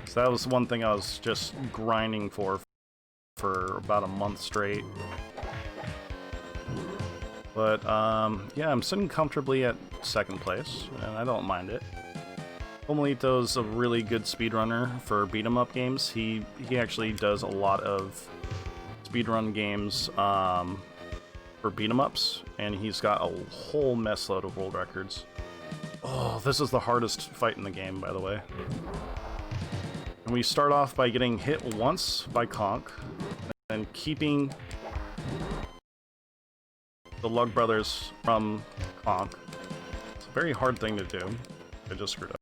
So that was one thing I was just grinding for about a month straight. But yeah, I'm sitting comfortably at second place, and I don't mind it. Comalito's a really good speedrunner for beat-em-up games. He actually does a lot of speedrun games for beat-em-ups, and he's got a whole mess load of world records. Oh, this is the hardest fight in the game, by the way. And we start off by getting hit once by Conk, and keeping the Lug Brothers from Conk. It's a very hard thing to do. I just screwed up.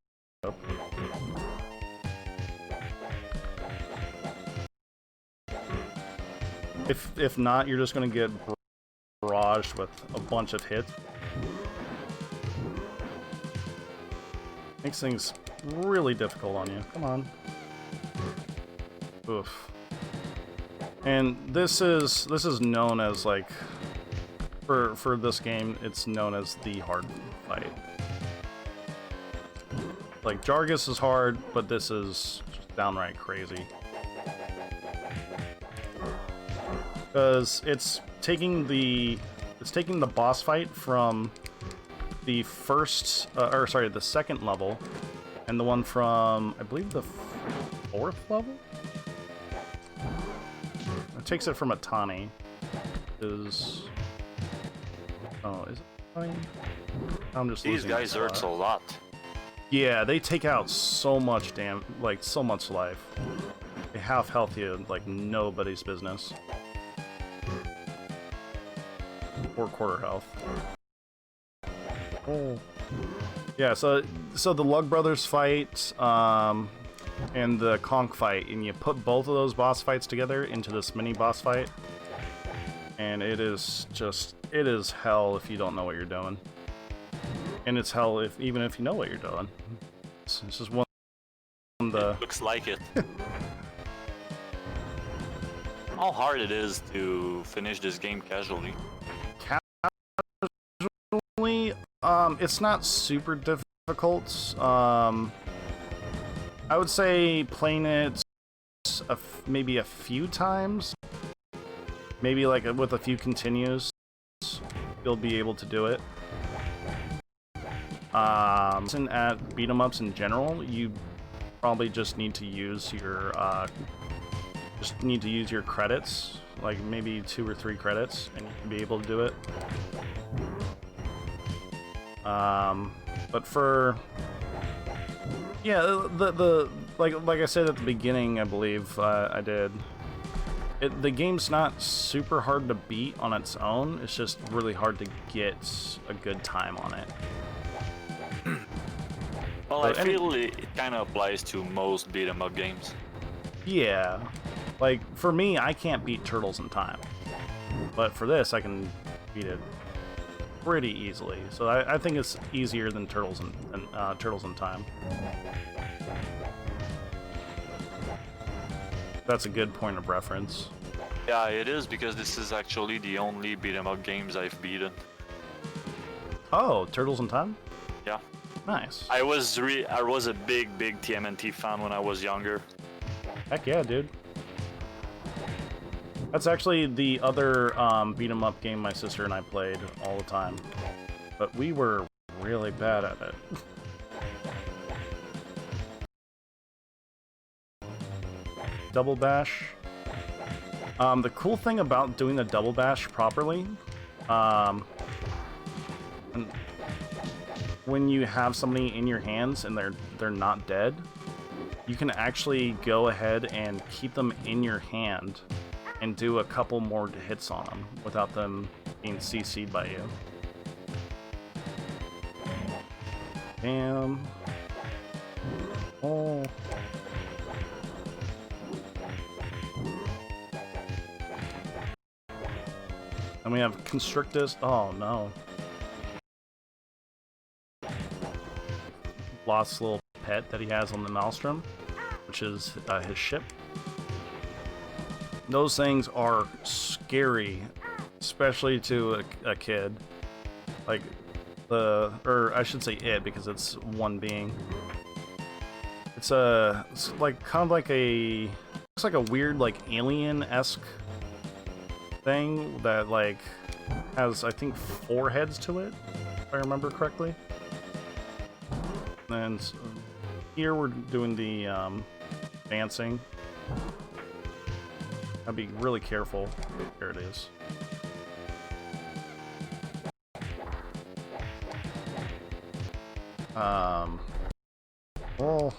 If not, you're just gonna get barraged with a bunch of hits. Makes things really difficult on you. Come on. Oof. And this is known as, like, for this game, it's known as the hard fight. Like, Jargus is hard, but this is just downright crazy. Because it's taking the boss fight from the the second level, and the one from, I believe, the fourth level? It takes it from Atani. Is it fine? I'm just These guys hurts a lot. Yeah, they take out so much so much life. They half health you like nobody's business. Or quarter health. Oh. Yeah, so the Lug Brothers fight, and the Conk fight, and you put both of those boss fights together into this mini boss fight, and it is hell if you don't know what you're doing. And it's hell even if you know what you're doing. It's just one of the... It looks like it. How hard it is to finish this game casually? Casually, it's not super difficult. I would say playing it maybe a few times, maybe like with a few continues, you'll be able to do it. At beat 'em ups in general, probably just need to use your credits, like maybe 2 or 3 credits, and you can be able to do it. But for the like I said at the beginning, I believe I did. The game's not super hard to beat on its own. It's just really hard to get a good time on it. Well, I feel it kind of applies to most beat 'em up games. Yeah, like for me, I can't beat Turtles in Time, but for this, I can beat it pretty easily. So I think it's easier than Turtles in Time. That's a good point of reference. Yeah, it is, because this is actually the only beat 'em up games I've beaten. Oh, Turtles in Time? Yeah. Nice. I was a big TMNT fan when I was younger. Heck yeah, dude. That's actually the other beat 'em up game my sister and I played all the time. But we were really bad at it. Double bash. The cool thing about doing the double bash properly, when you have somebody in your hands and they're not dead, you can actually go ahead and keep them in your hand and do a couple more hits on them without them being CC'd by you. Damn. Oh. And we have Constrictus. Oh no. Lost little pet that he has on the Maelstrom, which is his ship. Those things are scary, especially to a kid. Like or I should say it, because it's one being. It's like kind of like looks like a weird like alien-esque thing that like has, I think, 4 heads to it, if I remember correctly. And here we're doing the dancing. I'd be really careful. There it is. Oh.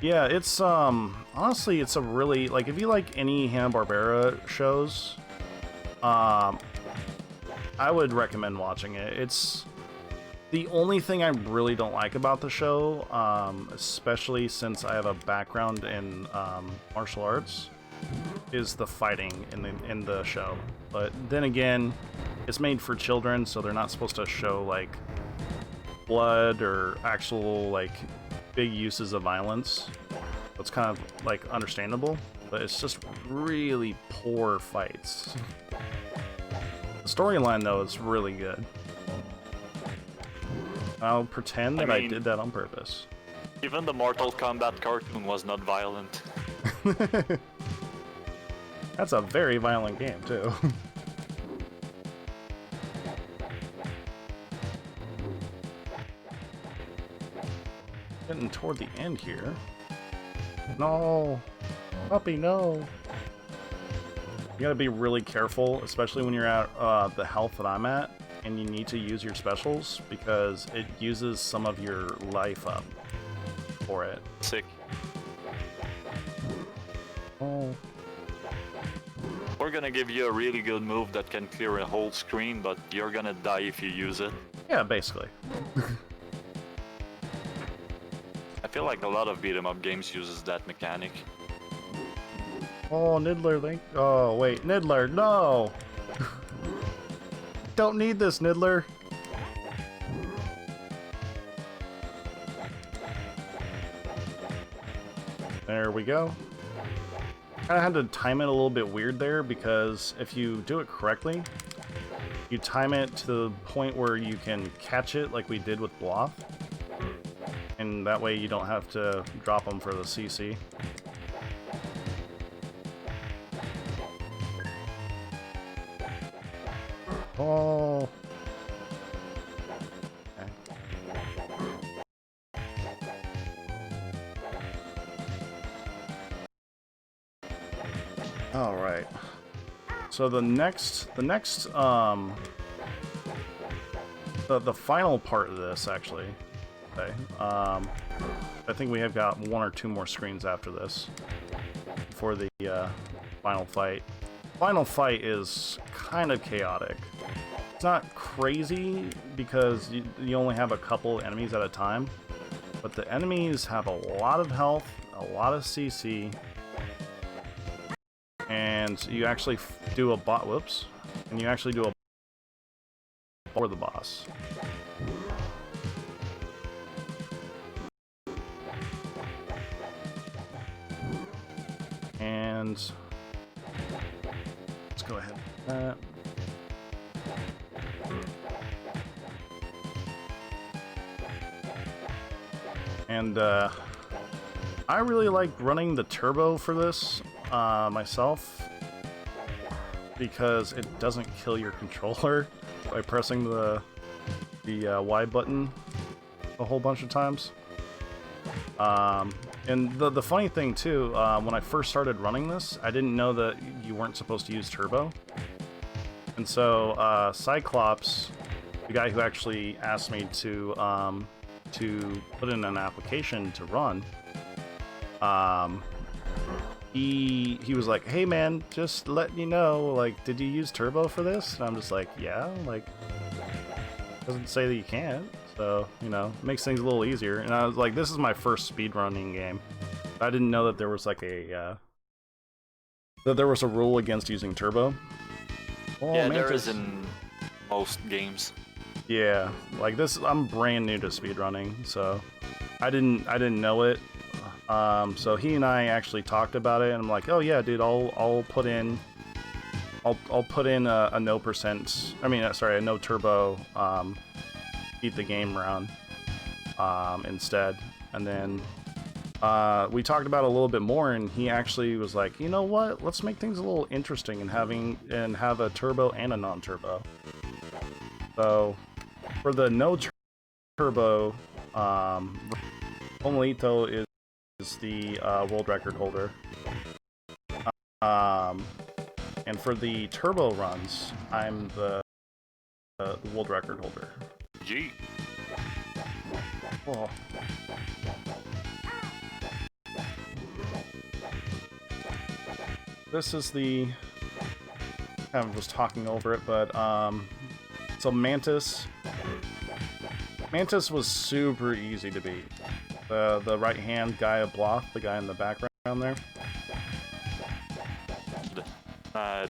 Yeah, it's honestly, it's a really, like, if you like any Hanna-Barbera shows, I would recommend watching it. It's the only thing I really don't like about the show, especially since I have a background in martial arts, is the fighting in the show. But then again, it's made for children, so they're not supposed to show like blood or actual like big uses of violence. It's kind of like understandable, but it's just really poor fights. The storyline though is really good. I'll pretend that I did that on purpose. Even the Mortal Kombat cartoon was not violent. That's a very violent game too. Getting toward the end here. No! Puppy, no! You gotta be really careful, especially when you're at the health that I'm at, and you need to use your specials, because it uses some of your life up for it. Sick. Oh. We're gonna give you a really good move that can clear a whole screen, but you're gonna die if you use it. Yeah, basically. I feel like a lot of beat 'em up games uses that mechanic. Oh, Niddler, oh, wait, Niddler, no! Don't need this, Niddler! There we go. I had to time it a little bit weird there, because if you do it correctly, you time it to the point where you can catch it like we did with Bloth. And that way you don't have to drop them for the CC. Oh. All right. So the final part of this, actually, okay, I think we have got 1 or 2 more screens after this before the final fight. Final fight is kind of chaotic. It's not crazy because you only have a couple enemies at a time, but the enemies have a lot of health, a lot of CC, and you actually do a bot. Whoops! And you actually do a for the boss. And let's go ahead with that. And I really like running the turbo for this myself because it doesn't kill your controller by pressing the Y button a whole bunch of times. And the funny thing too, when I first started running this, I didn't know that you weren't supposed to use turbo. And so Cyclops, the guy who actually asked me to put in an application to run, he was like, "Hey man, just letting you know, like, did you use turbo for this?" And I'm just like, "Yeah, like, doesn't say that you can't." So, you know, it makes things a little easier. And I was like, this is my first speedrunning game. I didn't know that there was like a that there was a rule against using turbo. Oh, yeah, man, there is in most games. Yeah, like this, I'm brand new to speedrunning, so I didn't know it. So he and I actually talked about it, and I'm like, oh yeah, dude, I'll put in a no percent. I mean, sorry, a no turbo. Beat the game round instead, and then we talked about it a little bit more, and he actually was like, you know what, let's make things a little interesting and have a turbo and a non-turbo. So for the no turbo, Omolito is the world record holder, and for the turbo runs, I'm the world record holder. Gee. Oh. This is the... kind of was talking over it, but so Mantis was super easy to beat. The right hand guy of Bloth, the guy in the background there.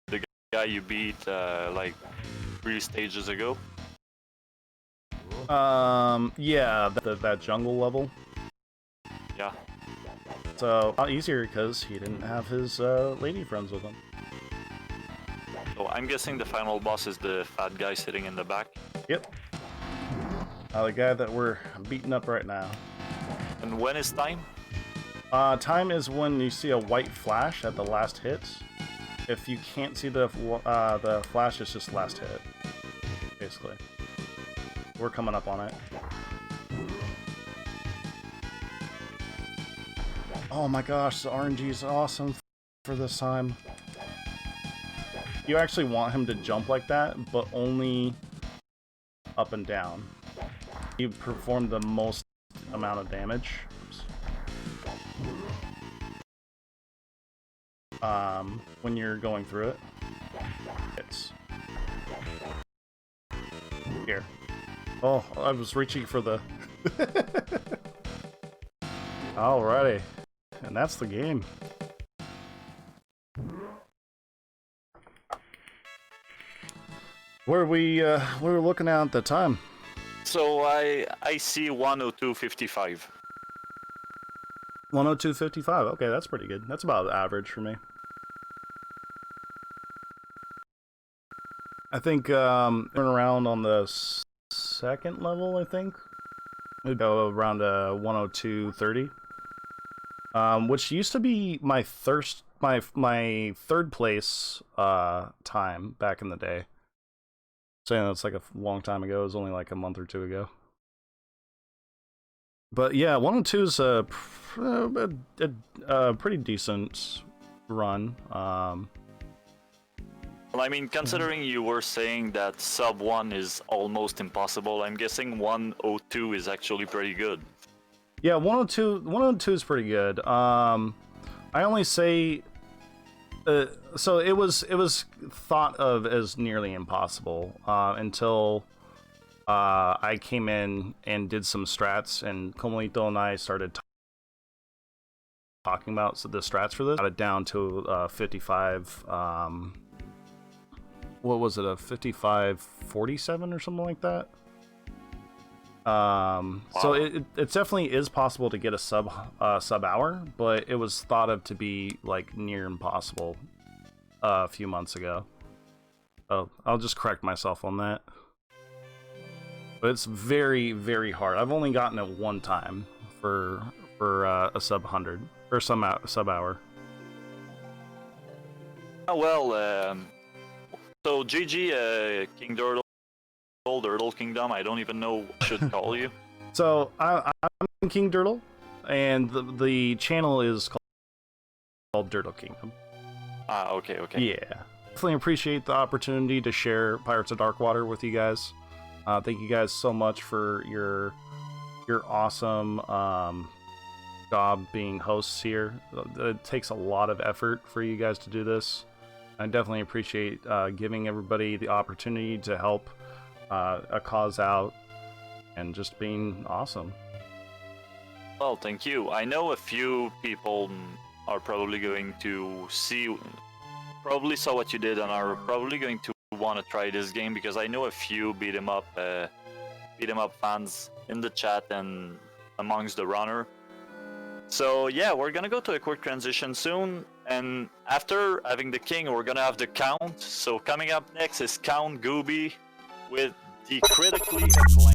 The guy you beat like 3 stages ago. Yeah, that jungle level. Yeah. So, a lot easier because he didn't have his lady friends with him. So I'm guessing the final boss is the fat guy sitting in the back. Yep. The guy that we're beating up right now. And when is time? Time is when you see a white flash at the last hit. If you can't see the flash, it's just last hit, basically. We're coming up on it. Oh my gosh, the RNG is awesome for this time. You actually want him to jump like that, but only up and down. You perform the most amount of damage. When you're going through it. It's here. Oh, I was reaching for the... Alrighty. And that's the game. What are we looking at the time? So I see 102.55. 102.55. Okay, that's pretty good. That's about average for me. I think turn around on the second level, I think. We go around 102.30. Which used to be my third place time back in the day. saying that's like a long time ago. It was only like a month or two ago. But yeah, 102 is a pretty decent run. Well, I mean, considering you were saying that sub 1 is almost impossible, I'm guessing 102 is actually pretty good. Yeah, 102 is pretty good. I only say so it was thought of as nearly impossible until I came in and did some strats, and Comelito and I started talking about the strats for this. Got it down to 55. What was it? A 55-47 or something like that. Wow. So it definitely is possible to get a sub hour, but it was thought of to be like near impossible a few months ago. Oh, I'll just correct myself on that. But it's very, very hard. I've only gotten it one time for a sub 100 or sub hour. Oh well. So GG, King Dirtle, Dirtle Kingdom. I don't even know what I should call you. So I'm King Dirtle, and the channel is called Dirtle Kingdom. Ah, okay. Yeah, definitely appreciate the opportunity to share Pirates of Darkwater with you guys. Thank you guys so much for your awesome job being hosts here. It takes a lot of effort for you guys to do this. I definitely appreciate giving everybody the opportunity to help a cause out and just being awesome. Well, thank you. I know a few people are probably going to probably saw what you did and are probably going to want to try this game, because I know a few beat 'em up fans in the chat and amongst the runner. So yeah, we're gonna go to a quick transition soon, and after having the king, we're gonna have the count. So coming up next is Count Gooby with the critically acclaimed